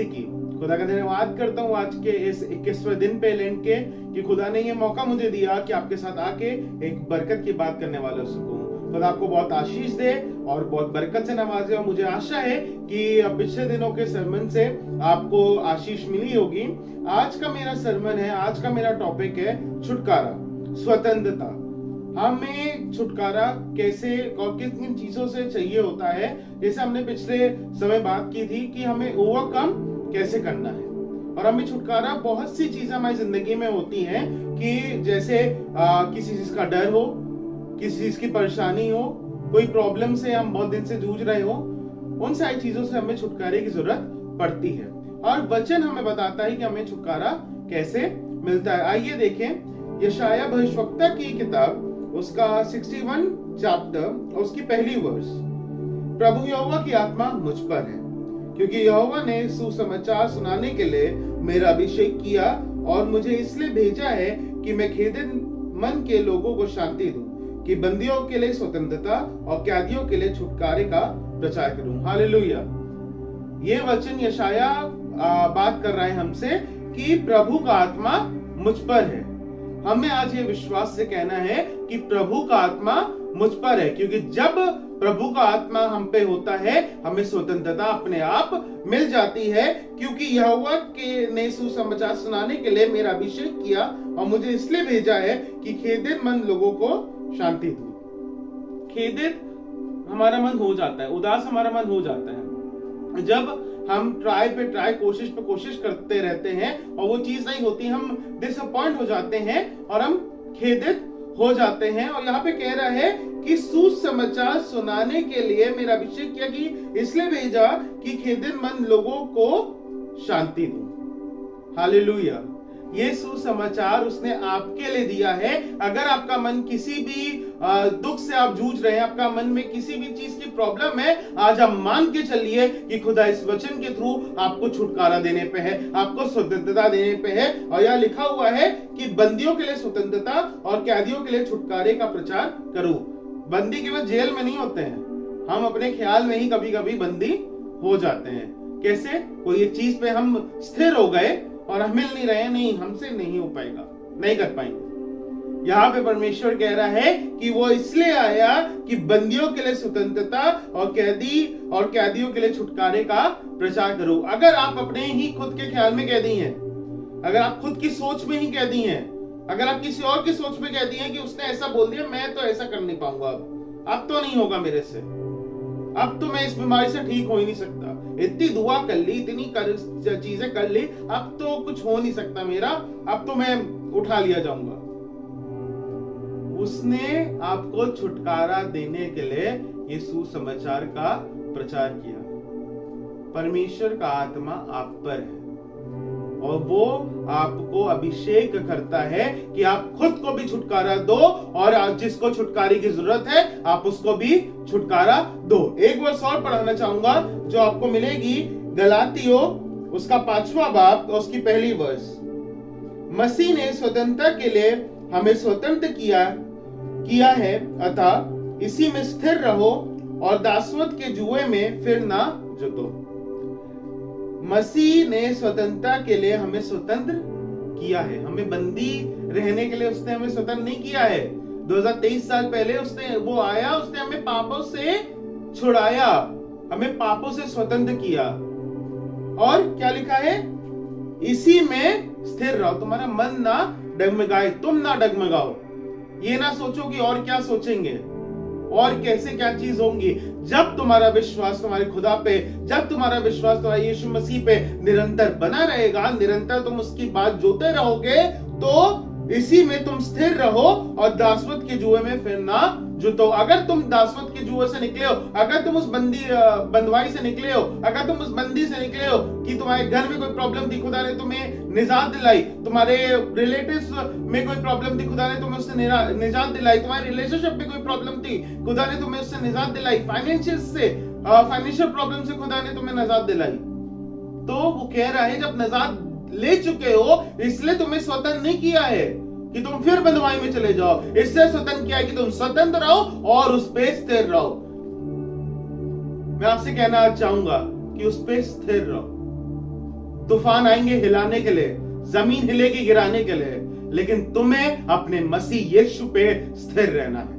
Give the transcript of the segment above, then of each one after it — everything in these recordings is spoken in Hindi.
मसीह की। खुदा का धन्यवाद करता हूँ आज के इस 21वें दिन पे लेंट के, कि खुदा ने ये मौका मुझे दिया कि आपके साथ आके एक बरकत की बात करने वाला सकूं। खुदा आपको बहुत आशीष दे और बहुत बरकत से नवाजे। और मुझे आशा है कि पिछले दिनों के सरमन से आपको आशीष मिली होगी। आज का मेरा सरमन है, आज का मेरा टॉपिक है छुटकारा, स्वतंत्रता। हमें छुटकारा कैसे और किन किन चीजों से चाहिए होता है। जैसे हमने पिछले समय बात की थी कि हमें ओवरकम कैसे करना है, और हमें छुटकारा बहुत सी चीजें हमारी जिंदगी में होती हैं कि जैसे किसी चीज का डर हो, किसी चीज की परेशानी हो, कोई प्रॉब्लम से हम बहुत दिन से जूझ रहे हो, उन सारी चीजों से हमें छुटकारे की जरूरत पड़ती है। और वचन हमें बताता है कि हमें छुटकारा कैसे मिलता है। आइए देखें यशायाह भविष्यवक्ता की किताब, उसका 61 चैप्टर और उसकी पहली वर्स। प्रभु यहोवा की आत्मा मुझ पर है, क्योंकि यहोवा ने सुसमाचार सुनाने के लिए मेरा अभिषेक किया और मुझे इसलिए भेजा है कि मैं खेदित मन के लोगों को शांति दूं, कि बंदियों के लिए स्वतंत्रता और कैदियों के लिए छुटकारे का प्रचार करूं। हालेलुया। ये वचन यशायाह बात कर रहा है हमसे कि प्रभु का आत्मा मुझ पर है। हमें आज ये विश्वास से कहना है कि प्रभु का आत्मा मुझ पर है, क्योंकि जब प्रभु का आत्मा हम पे होता है हमें स्वतंत्रता अपने आप मिल जाती है। क्योंकि यहोवा के ने सुसमाचार सुनाने के लिए मेरा अभिषेक किया और मुझे इसलिए भेजा है कि खेदित मन लोगों को शांति दूं। खेदित हमारा मन हो जाता है, उदास हमारा मन हो जाता है जब हम ट्राई पे ट्राई, कोशिश पे कोशिश करते रहते हैं और वो चीज नहीं होती, हम डिसअपॉइंट हो जाते हैं और हम खेदित हो जाते हैं। और यहाँ पे कह रहा है कि सुसमाचार सुनाने के लिए मेरा अभिषेक किया, कि इसलिए भेजा कि खेदित मन लोगों को शांति दूं। हालेलुया। ये सुसमाचार उसने आपके लिए दिया है। अगर आपका मन किसी भी दुख से आप जूझ रहे हैं, आपका मन में किसी भी चीज की प्रॉब्लम है, आज आप मान के चलिए कि खुदा इस वचन के थ्रू आपको छुटकारा देने पे है, आपको स्वतंत्रता देने पे है। और यह लिखा हुआ है कि बंदियों के लिए स्वतंत्रता और कैदियों के लिए छुटकारे का प्रचार करूं। बंदी केवल जेल में नहीं होते हैं, हम अपने ख्याल में ही कभी कभी बंदी हो जाते हैं। कैसे? कोई एक चीज पे हम स्थिर हो गए और हम मिल नहीं रहे, नहीं हमसे नहीं हो पाएगा, नहीं कर पाएंगे। यहाँ पे परमेश्वर कह रहा है कि वो इसलिए आया कि बंदियों के लिए स्वतंत्रता और कैदियों के लिए छुटकारे का प्रचार करो। अगर आप अपने ही खुद के ख्याल में कैदी हैं, अगर आप खुद की सोच में ही कैदी हैं, अगर आप किसी और की सोच में कहती हैं कि उसने ऐसा बोल दिया, मैं तो ऐसा कर नहीं पाऊंगा, अब तो नहीं होगा मेरे से, अब तो मैं इस बीमारी से ठीक हो ही नहीं सकता, इतनी दुआ कर ली, इतनी चीजें कर ली, अब तो कुछ हो नहीं सकता मेरा, अब तो मैं उठा लिया जाऊंगा। उसने आपको छुटकारा देने के लिए ये सुसमाचार का प्रचार किया। परमेश्वर का आत्मा आप पर है और वो आपको अभिषेक करता है कि आप खुद को भी छुटकारा दो और जिसको छुटकारे की जरूरत है आप उसको भी छुटकारा दो। एक वर्ष और पढ़ाना चाहूंगा जो आपको मिलेगी, गलातियों उसका 5वां बाब और उसकी पहली वर्ष। मसीह ने स्वतंत्रता के लिए हमें स्वतंत्र किया है, अतः इसी में स्थिर रहो और दासवत के जुए में फिर ना जुटो। मसीह ने स्वतंत्रता के लिए हमें स्वतंत्र किया है, हमें बंदी रहने के लिए उसने हमें स्वतंत्र नहीं किया है। 2023 साल पहले उसने हमें पापों से छुड़ाया, हमें पापों से स्वतंत्र किया। और क्या लिखा है? इसी में स्थिर रहो, तुम्हारा मन ना डगमगाए, तुम ना डगमगाओ, ये ना सोचो कि और क्या सोचेंगे और कैसे क्या चीज होंगी। जब तुम्हारा विश्वास तुम्हारे खुदा पे, जब तुम्हारा विश्वास तुम्हारे यीशु मसीह पे निरंतर बना रहेगा, निरंतर तुम उसकी बात जोते रहोगे, तो इसी में तुम स्थिर रहो और दासवत के जुए में फिर ना जुटो। अगर तुम दासवत के जुए से निकले हो, अगर तुम उस बंदवाई से निकले हो, अगर तुम उस बंदी से निकले हो कि तुम्हारे घर में कोई प्रॉब्लम थी, खुदा ने तुम्हें निजात दिलाई, तुम्हारे रिलेटिव्स में कोई प्रॉब्लम थी, खुदा ने तुम्हें उससे निजात दिलाई, तुम्हारे रिलेशनशिप में कोई प्रॉब्लम थी, खुदा ने तुम्हें उससे निजात दिलाई, फाइनेंशियल प्रॉब्लम से खुदा ने तुम्हें निजात दिलाई, तो वो कह रहा है जब निजात ले चुके हो इसलिए तुम्हें स्वतंत्र नहीं किया है कि तुम फिर बंधुआई में चले जाओ, इससे स्वतंत्र किया है कि तुम स्वतंत्र रहो और उस पे स्थिर रहो। मैं आपसे कहना चाहूंगा कि उस पे स्थिर रहो। तूफान आएंगे हिलाने के लिए, जमीन हिलेगी गिराने के लिए, लेकिन तुम्हें अपने मसीह यीशु पे स्थिर रहना है।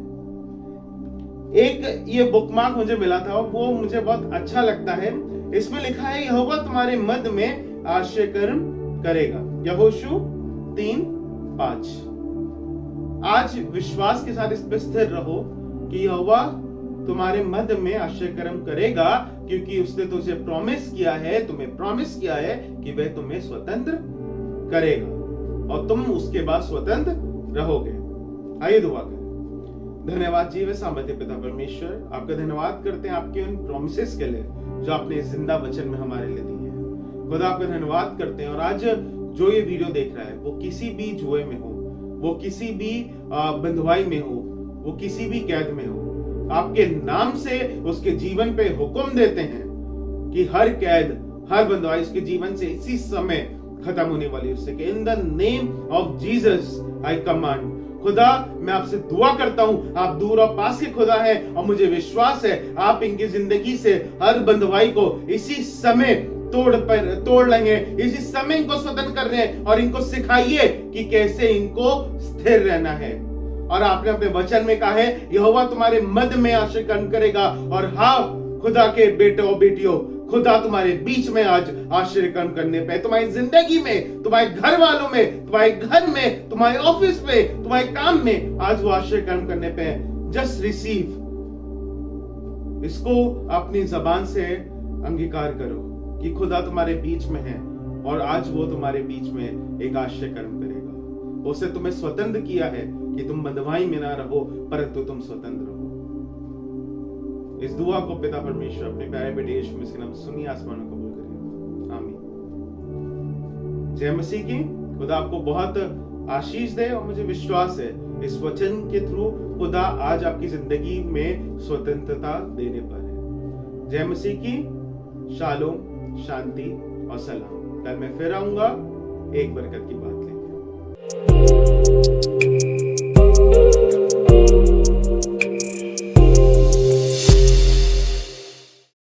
एक ये बुकमार्क मुझे मिला था, वो मुझे बहुत अच्छा लगता है। इसमें लिखा है, यहोवा तुम्हारे मध्य में आश्रय कर्म करेगा। यहोशू 3:5। आज विश्वास के साथ इस पे स्थिर रहो कि यहोवा तुम्हारे मध्य में आश्रय कर्म करेगा, क्योंकि उसने तुझे प्रॉमिस किया है, तुम्हें प्रॉमिस किया है कि वह तुम्हें स्वतंत्र करेगा और तुम उसके बाद स्वतंत्र रहोगे। आइए दुआ करें। धन्यवाद जीव सामर्थ्य पिता परमेश्वर, आपका धन्यवाद करते हैं आपके उन प्रॉमिसेस के लिए जो आपने जिंदा वचन में हमारे लिए दी है। खुदा आपका धन्यवाद करते हैं। और आज जो ये वीडियो देख रहा है वो किसी भी जुए में हो, वो किसी भी बंधुआई में हो, वो किसी भी कैद में हो, आपके नाम से उसके जीवन पे हुक्म देते हैं कि हर कैद, हर बंधुआई उसके जीवन से इसी समय खत्म होने वाली है उससे, कि in the name of Jesus I command. खुदा मैं आपसे दुआ करता हूं, आप दूर और पास के खुदा हैं और मुझे विश्वास है आप इनकी जिंदगी से हर बंधुआई को इसी समय तोड़ लेंगे, इसी समय इनको स्वतंत्र कर रहे हैं और इनको सिखाइए कि कैसे इनको स्थिर रहना है। और आपने अपने वचन में कहा है, यहोवा तुम्हारे मध्य में आश्रय कर्म करेगा। और हाँ खुदा के बेटो और बेटियों, खुदा तुम्हारे बीच में आज आश्रय कर्म करने पे, तुम्हारी जिंदगी में, तुम्हारे घर वालों में, तुम्हारे घर में, तुम्हारे ऑफिस में, तुम्हारे काम में आज वो आश्रय कर्म करने पे। जस्ट रिसीव, इसको अपनी जबान से अंगीकार करो कि खुदा तुम्हारे बीच में है और आज वो तुम्हारे बीच में एक आश्रय कर्म करेगा। उसने तुम्हें स्वतंत्र किया है कि तुम बंधुआई में ना रहो, परंतु तुम स्वतंत्र रहो। इस दुआ को पिता परमेश्वर अपने प्यारे बेटे यीशु मसीह के नाम से सुनिए, आसमान में कबूल करिए। आमीन। जय मसीह की। खुदा आपको बहुत आशीष दे और मुझे विश्वास है इस वचन के थ्रू खुदा आज आपकी जिंदगी में स्वतंत्रता देने पर है। जय मसीह की। शालोम, शांति और सलाम। कल मैं फिर आऊंगा एक बरकत की बात लेकर।